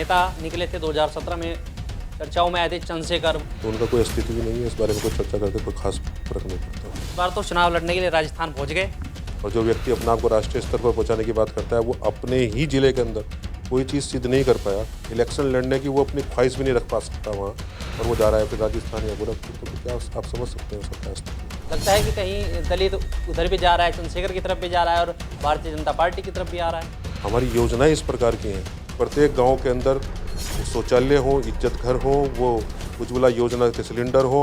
नेता निकले थे 2017 में, चर्चाओं में आए थे चंद्रशेखर। तो उनका कोई अस्तित्व भी नहीं है, इस बारे में कोई चर्चा करके कोई खास फर्क नहीं पड़ता। इस बार तो चुनाव लड़ने के लिए राजस्थान पहुंच गए। और जो व्यक्ति अपने आप को राष्ट्रीय स्तर पर पहुंचाने की बात करता है, वो अपने ही जिले के अंदर कोई चीज़ सिद्ध नहीं कर पाया, इलेक्शन लड़ने की वो अपनी ख्वाहिश भी नहीं रख पा सकता वहाँ, और वो जा रहा है फिर राजस्थान या गोरखपुर। तो क्या आप समझ सकते हैं उसका क्या अस्तित्व। लगता है कि कहीं दलित उधर भी जा रहा है, चंद्रशेखर की तरफ भी जा रहा है और भारतीय जनता पार्टी की तरफ भी आ रहा है। हमारी योजनाएं इस प्रकार की हैं, प्रत्येक गांव के अंदर शौचालय हो, इज्जत घर हो, वो उज्ज्वला योजना के सिलेंडर हो,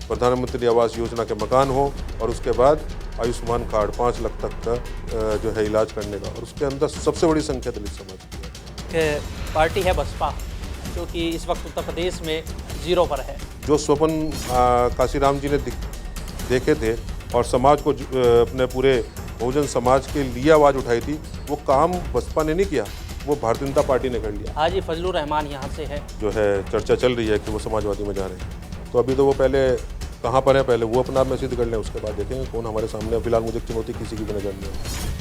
प्रधानमंत्री आवास योजना के मकान हो, और उसके बाद आयुष्मान कार्ड 5 लाख तक का जो है इलाज करने का, और उसके अंदर सबसे बड़ी संख्या दलित समाज की है। पार्टी है बसपा, जो कि इस वक्त उत्तर प्रदेश में 0 पर है। जो स्वप्न काशीराम जी ने देखे थे और समाज को अपने पूरे बहुजन समाज के लिए आवाज़ उठाई थी, वो काम बसपा ने नहीं किया, वो भारतीय जनता पार्टी ने कर लिया। हाजी फजलुर रहमान यहाँ से है, जो है चर्चा चल रही है कि वो समाजवादी में जा रहे हैं, तो अभी तो वो पहले कहाँ पर है, पहले वो अपना आप में सिद्ध कर लें, उसके बाद देखेंगे कौन हमारे सामने। फिलहाल मुझे चुनौती किसी की भी नजर नहीं है।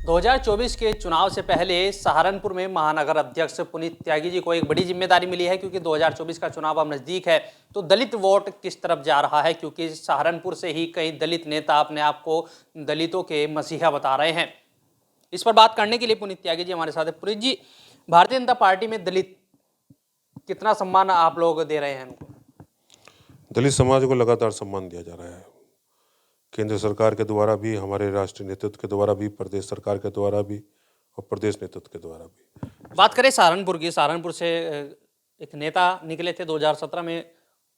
2024 के चुनाव से पहले सहारनपुर में महानगर अध्यक्ष पुनीत त्यागी जी को एक बड़ी जिम्मेदारी मिली है, क्योंकि 2024 का चुनाव अब नज़दीक है। तो दलित वोट किस तरफ जा रहा है, क्योंकि सहारनपुर से ही कई दलित नेता अपने आप को दलितों के मसीहा बता रहे हैं। इस पर बात करने के लिए पुनीत त्यागी जी हमारे साथ है। पुनीत जी, भारतीय जनता पार्टी में दलित कितना सम्मान आप लोग दे रहे हैं उनको? दलित समाज को लगातार सम्मान दिया जा रहा है, केंद्र सरकार के द्वारा भी, हमारे राष्ट्रीय नेतृत्व के द्वारा भी, प्रदेश सरकार के द्वारा भी और प्रदेश नेतृत्व के द्वारा भी। बात करें सहारनपुर की, सहारनपुर से एक नेता निकले थे 2017 में,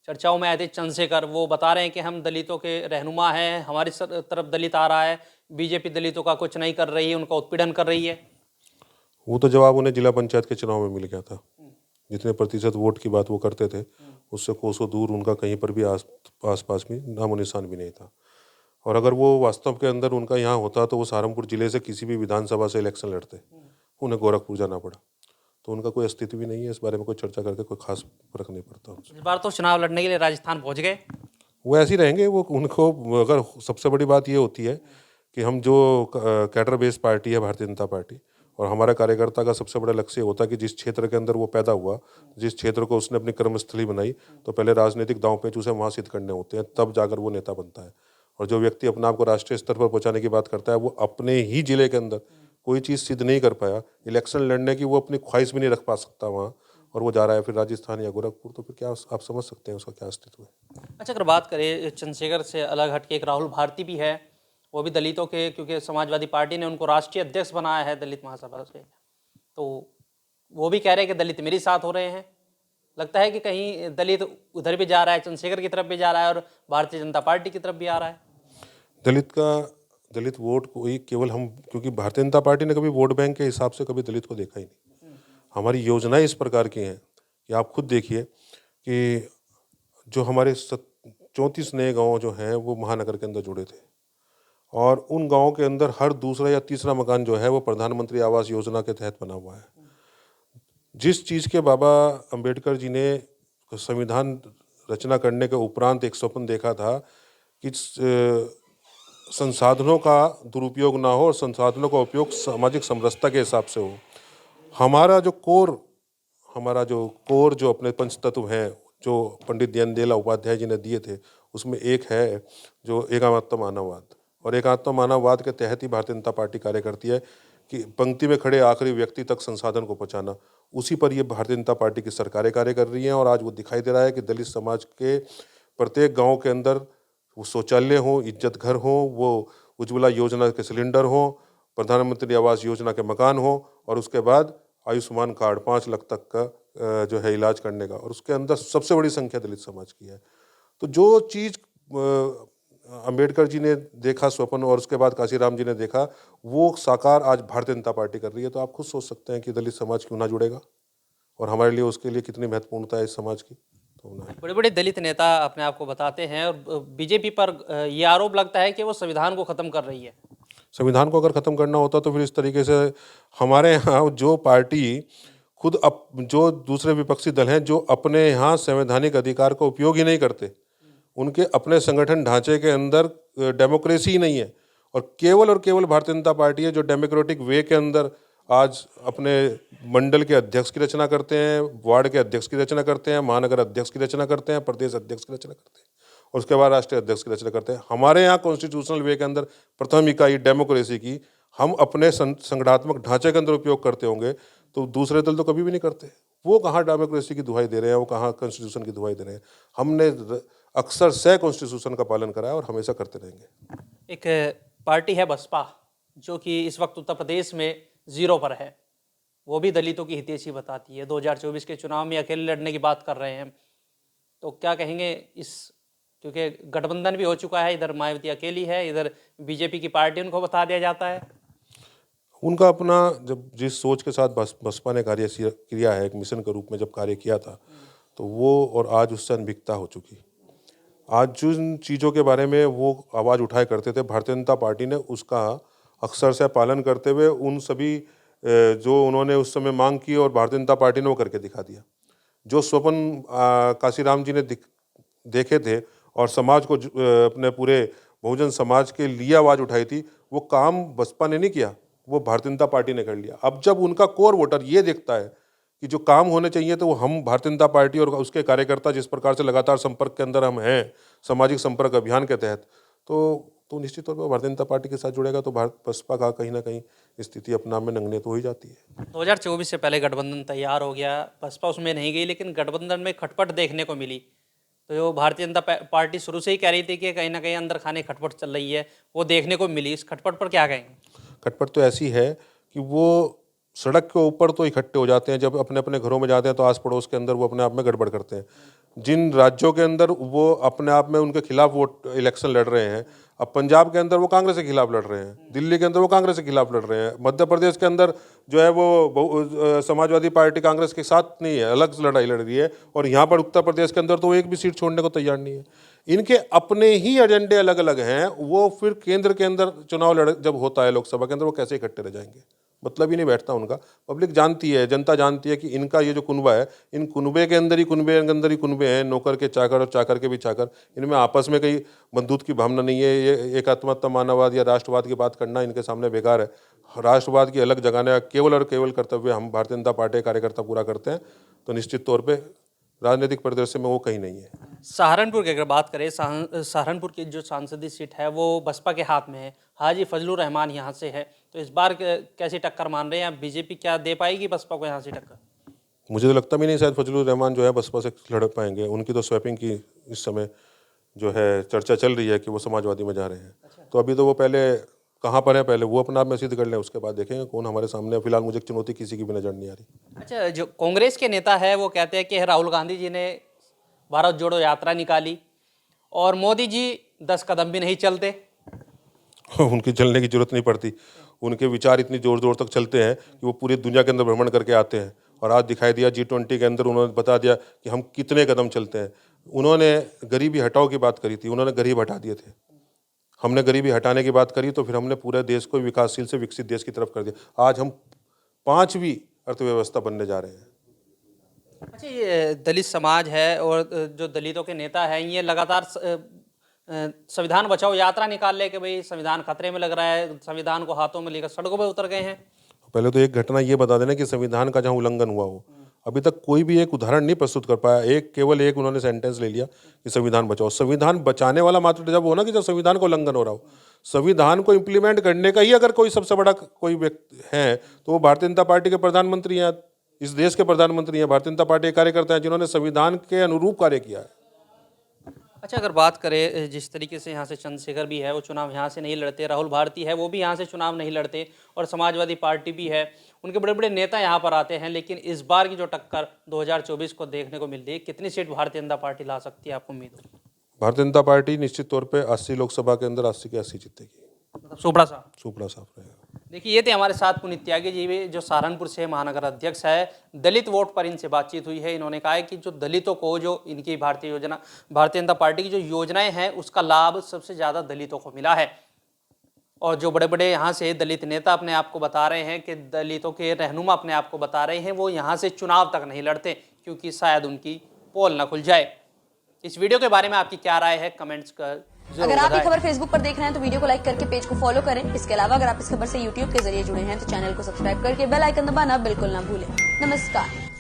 चर्चाओं में आए थे चंद्रशेखर। वो बता रहे हैं कि हम दलितों के रहनुमा हैं, हमारी तरफ दलित आ रहा है, बीजेपी दलितों का कुछ नहीं कर रही है, उनका उत्पीड़न कर रही है। वो तो जवाब उन्हें जिला पंचायत के चुनाव में मिल गया था। जितने प्रतिशत वोट की बात वो करते थे, उससे कोसों दूर उनका कहीं पर भी आस पास भी नामो निशान भी नहीं था। और अगर वो वास्तव के अंदर उनका यहाँ होता तो वो सहारनपुर जिले से किसी भी विधानसभा से इलेक्शन लड़ते, उन्हें गोरखपुर जाना पड़ा। तो उनका कोई अस्तित्व भी नहीं है, इस बारे में कोई चर्चा करके कोई खास फर्क नहीं पड़ता उनसे। इस बार तो चुनाव लड़ने के लिए राजस्थान पहुंच गए। वो ऐसे ही रहेंगे। वो उनको, अगर सबसे बड़ी बात ये होती है कि हम जो कैडर बेस्ड पार्टी है भारतीय जनता पार्टी, और हमारा कार्यकर्ता का सबसे बड़ा लक्ष्य होता है कि जिस क्षेत्र के अंदर वो पैदा हुआ, जिस क्षेत्र को उसने अपनी कर्मस्थली बनाई, तो पहले राजनीतिक दांव पेच उसे वहाँ सिद्ध करने होते हैं, तब जाकर वो नेता बनता है। और जो व्यक्ति अपने आप को राष्ट्रीय स्तर पर पहुंचाने की बात करता है, वो अपने ही जिले के अंदर कोई चीज़ सिद्ध नहीं कर पाया, इलेक्शन लड़ने की वो अपनी ख्वाहिश भी नहीं रख पा सकता वहाँ, और वो जा रहा है फिर राजस्थान या गोरखपुर। तो फिर क्या आप समझ सकते हैं उसका क्या अस्तित्व है। अच्छा, अगर बात करें चंद्रशेखर से अलग हटके एक राहुल भारती भी है, वो भी दलितों के, क्योंकि समाजवादी पार्टी ने उनको राष्ट्रीय अध्यक्ष बनाया है दलित महासभा से, तो वो भी कह रहे हैं कि दलित मेरे साथ हो रहे हैं। लगता है कि कहीं दलित उधर भी जा रहा है, चंद्रशेखर की तरफ भी जा रहा है और भारतीय जनता पार्टी की तरफ भी आ रहा है। दलित वोट को ही केवल हम, क्योंकि भारतीय जनता पार्टी ने कभी वोट बैंक के हिसाब से कभी दलित को देखा ही नहीं। हमारी योजनाएं इस प्रकार की हैं कि आप खुद देखिए कि जो हमारे 34 नए गांव जो हैं वो महानगर के अंदर जुड़े थे, और उन गांवों के अंदर हर दूसरा या तीसरा मकान जो है वो प्रधानमंत्री आवास योजना के तहत बना हुआ है। जिस चीज़ के बाबा अंबेडकर जी ने संविधान रचना करने के उपरांत एक स्वप्न देखा था कि संसाधनों का दुरुपयोग ना हो और संसाधनों का उपयोग सामाजिक समरसता के हिसाब से हो। हमारा जो कोर जो अपने पंच तत्व हैं, जो पंडित दीनदयाल उपाध्याय जी ने दिए थे, उसमें एक है जो एकात्म मानववाद, और एकात्म मानववाद के तहत ही भारतीय जनता पार्टी कार्य करती है कि पंक्ति में खड़े आखिरी व्यक्ति तक संसाधन को पहुंचाना। उसी पर ये भारतीय जनता पार्टी की सरकारें कार्य कर रही हैं, और आज वो दिखाई दे रहा है कि दलित समाज के प्रत्येक गाँव के अंदर वो शौचालय हो, इज्जत घर हो, वो उज्ज्वला योजना के सिलेंडर हो, प्रधानमंत्री आवास योजना के मकान हो, और उसके बाद आयुष्मान कार्ड 5 लाख तक का जो है इलाज करने का, और उसके अंदर सबसे बड़ी संख्या दलित समाज की है। तो जो चीज़ अंबेडकर जी ने देखा स्वप्न, और उसके बाद काशीराम जी ने देखा, वो साकार आज भारतीय जनता पार्टी कर रही है। तो आप खुद सोच सकते हैं कि दलित समाज क्यों ना जुड़ेगा, और हमारे लिए उसके लिए कितनी महत्वपूर्णता है इस समाज की। बड़े बड़े दलित नेता अपने आप को बताते हैं, और बीजेपी पर ये आरोप लगता है कि वो संविधान को खत्म कर रही है। संविधान को अगर खत्म करना होता तो फिर इस तरीके से हमारे यहाँ जो पार्टी खुद जो दूसरे विपक्षी दल हैं जो अपने यहाँ संवैधानिक अधिकार का उपयोग ही नहीं करते, उनके अपने संगठन ढांचे के अंदर डेमोक्रेसी ही नहीं है, और केवल भारतीय जनता पार्टी है जो डेमोक्रेटिक वे के अंदर आज अपने मंडल के अध्यक्ष की रचना करते हैं, वार्ड के अध्यक्ष की रचना करते हैं, महानगर अध्यक्ष की रचना करते हैं, प्रदेश अध्यक्ष की रचना करते हैं और उसके बाद राष्ट्रीय अध्यक्ष की रचना करते हैं। हमारे यहाँ कॉन्स्टिट्यूशनल वे के अंदर प्रथम इकाई डेमोक्रेसी की हम अपने संगठनात्मक ढांचे के अंदर उपयोग करते होंगे तो दूसरे दल तो कभी भी नहीं करते। वो कहाँ डेमोक्रेसी की दुहाई दे रहे हैं, वो कहाँ कॉन्स्टिट्यूशन की दुहाई दे रहे हैं। हमने अक्सर से कॉन्स्टिट्यूशन का पालन करा है और हमेशा करते रहेंगे। एक पार्टी है बसपा, जो कि इस वक्त उत्तर प्रदेश में 0 पर है। वो भी दलितों की हितैषी बताती है। 2024 के चुनाव में अकेले लड़ने की बात कर रहे हैं, तो क्या कहेंगे इस, क्योंकि गठबंधन भी हो चुका है, इधर मायावती अकेली है, इधर बीजेपी की पार्टी उनको बता दिया जाता है। उनका अपना, जब जिस सोच के साथ बसपा ने कार्य किया है, एक मिशन के रूप में जब कार्य किया था, तो वो और आज उससे अनभिज्ञता हो चुकी। आज जिन चीज़ों के बारे में वो आवाज़ उठाए करते थे, भारतीय जनता पार्टी ने उसका अक्सर से पालन करते हुए उन सभी जो उन्होंने उस समय मांग की और भारतीय जनता पार्टी ने वो करके दिखा दिया। जो स्वप्न काशीराम जी ने देखे थे और समाज को अपने पूरे बहुजन समाज के लिए आवाज़ उठाई थी, वो काम बसपा ने नहीं किया, वो भारतीय जनता पार्टी ने कर लिया। अब जब उनका कोर वोटर ये देखता है कि जो काम होने चाहिए तो वो हम भारतीय जनता पार्टी और उसके कार्यकर्ता जिस प्रकार से लगातार संपर्क के अंदर हम हैं सामाजिक संपर्क अभियान के तहत, तो निश्चित तौर पर भारतीय जनता पार्टी के साथ जुड़ेगा तो बसपा का कहीं ना कहीं स्थिति अपना में नंगने तो हो ही जाती है। 2024 से पहले गठबंधन तैयार हो गया, बसपा उसमें नहीं गई, लेकिन गठबंधन में खटपट देखने को मिली। तो जो भारतीय जनता पार्टी शुरू से ही कह रही थी कि कहीं ना कहीं अंदर खाने खटपट चल रही है, वो देखने को मिली। इस खटपट पर क्या कहेंगे? खटपट तो ऐसी है कि वो सड़क के ऊपर तो इकट्ठे हो जाते हैं, जब अपने अपने घरों में जाते हैं तो आस पड़ोस के अंदर वो अपने आप में गड़बड़ करते हैं। जिन राज्यों के अंदर वो अपने आप में उनके खिलाफ वोट इलेक्शन लड़ रहे हैं, अब पंजाब के अंदर वो कांग्रेस के खिलाफ लड़ रहे हैं, दिल्ली के अंदर वो कांग्रेस के खिलाफ लड़ रहे हैं, मध्य प्रदेश के अंदर जो है वो समाजवादी पार्टी कांग्रेस के साथ नहीं है, अलग लड़ाई लड़ रही है, और यहाँ पर उत्तर प्रदेश के अंदर तो एक भी सीट छोड़ने को तैयार नहीं है। इनके अपने ही एजेंडे अलग अलग हैं, वो फिर केंद्र के अंदर चुनाव जब होता है लोकसभा के अंदर, वो कैसे इकट्ठे रह जाएंगे, मतलब ही नहीं बैठता उनका। पब्लिक जानती है, जनता जानती है कि इनका ये जो कुनबा है, इन कुनबे के अंदर ही कुनबे हैं, नौकर के चाकर और चाकर के भी चाकर। इनमें आपस में कहीं बंधुत्व की भावना नहीं है। ये एकात्मता मानववाद या राष्ट्रवाद की बात करना इनके सामने बेकार है। राष्ट्रवाद की अलग जगाने केवल और केवल कर्तव्य हम भारतीय जनता पार्टी कार्यकर्ता पूरा करते हैं, तो निश्चित तौर पर राजनीतिक परिदृश्य में वो कहीं नहीं है। सहारनपुर की अगर बात करें, सहारनपुर की जो सांसदीय सीट है वो बसपा के हाथ में है। हाजी फजलुर रहमान यहाँ से है, तो इस बार कैसी टक्कर मान रहे हैं? बीजेपी क्या दे पाएगी बसपा को यहाँ से टक्कर? मुझे तो लगता भी नहीं शायद फजलुर रहमान जो है बसपा से लड़ पाएंगे। उनकी तो स्वैपिंग की इस समय जो है चर्चा चल रही है कि वो समाजवादी में जा रहे हैं। अच्छा। तो अभी तो वो पहले कहाँ पर है, पहले वो अपना आप में सिद्ध कर लें, उसके बाद देखेंगे कौन हमारे सामने। फिलहाल मुझे चुनौती किसी की भी नजर नहीं आ रही। अच्छा, जो कांग्रेस के नेता है वो कहते हैं कि राहुल गांधी जी ने भारत जोड़ो यात्रा निकाली और मोदी जी 10 कदम भी नहीं चलते। उनकी चलने की जरूरत नहीं पड़ती, उनके विचार इतनी जोर जोर तक चलते हैं कि वो पूरी दुनिया के अंदर भ्रमण करके आते हैं। और आज दिखाई दिया G20 के अंदर, उन्होंने बता दिया कि हम कितने कदम चलते हैं। उन्होंने गरीबी हटाओ की बात करी थी, उन्होंने गरीब हटा दिए थे। हमने गरीबी हटाने की बात करी तो फिर हमने पूरे देश को विकासशील से विकसित देश की तरफ कर दिया। आज हम 5वीं अर्थव्यवस्था बनने जा रहे हैं। अच्छा, ये दलित समाज है और जो दलितों के नेता हैं, ये लगातार संविधान बचाओ यात्रा निकाल ले कि भाई संविधान खतरे में लग रहा है, संविधान को हाथों में लेकर सड़कों पर उतर गए हैं। पहले तो एक घटना ये बता देना कि संविधान का जहाँ उल्लंघन हुआ हो, अभी तक कोई भी एक उदाहरण नहीं प्रस्तुत कर पाया। केवल एक उन्होंने सेंटेंस ले लिया कि संविधान बचाओ। संविधान बचाने वाला मात्र जब हो ना कि जब संविधान को उल्लंघन हो रहा हो। संविधान को इम्प्लीमेंट करने का ही अगर कोई सबसे बड़ा कोई व्यक्ति है तो वो भारतीय जनता पार्टी के प्रधानमंत्री हैं, इस देश के प्रधानमंत्री हैं, भारतीय जनता पार्टी के कार्यकर्ता हैं जिन्होंने संविधान के अनुरूप कार्य किया है। अच्छा, अगर बात करें जिस तरीके से यहाँ से चंद्रशेखर भी है वो चुनाव यहाँ से नहीं लड़ते, राहुल भारती है वो भी यहाँ से चुनाव नहीं लड़ते, और समाजवादी पार्टी भी है, उनके बड़े बड़े नेता यहाँ पर आते हैं, लेकिन इस बार की जो टक्कर 2024 को देखने को मिल रही है, कितनी सीट भारतीय जनता पार्टी ला सकती है, आपको उम्मीद हो? भारतीय जनता पार्टी निश्चित तौर पर 80 लोकसभा के अंदर 80 की 80 जीतेगी। मतलब सुपड़ा साफ रहेगा। देखिए, ये थे हमारे साथ पुनीत त्यागी जी भी, जो सहारनपुर से महानगर अध्यक्ष है। दलित वोट पर इनसे बातचीत हुई है। इन्होंने कहा है कि जो दलितों को, जो इनकी भारतीय जनता पार्टी की जो योजनाएं हैं उसका लाभ सबसे ज़्यादा दलितों को मिला है। और जो बड़े बड़े यहाँ से दलित नेता अपने आप को बता रहे हैं कि दलितों के रहनुमा अपने आप को बता रहे हैं, वो यहाँ से चुनाव तक नहीं लड़ते क्योंकि शायद उनकी पोल ना खुल जाए। इस वीडियो के बारे में आपकी क्या राय है, कमेंट्स कर अगर आप ये बधाई। खबर फेसबुक पर देख रहे हैं तो वीडियो को लाइक करके पेज को फॉलो करें। इसके अलावा अगर आप इस खबर से यूट्यूब के जरिए जुड़े हैं तो चैनल को सब्सक्राइब करके बेल आइकन दबाना बिल्कुल ना भूलें। नमस्कार।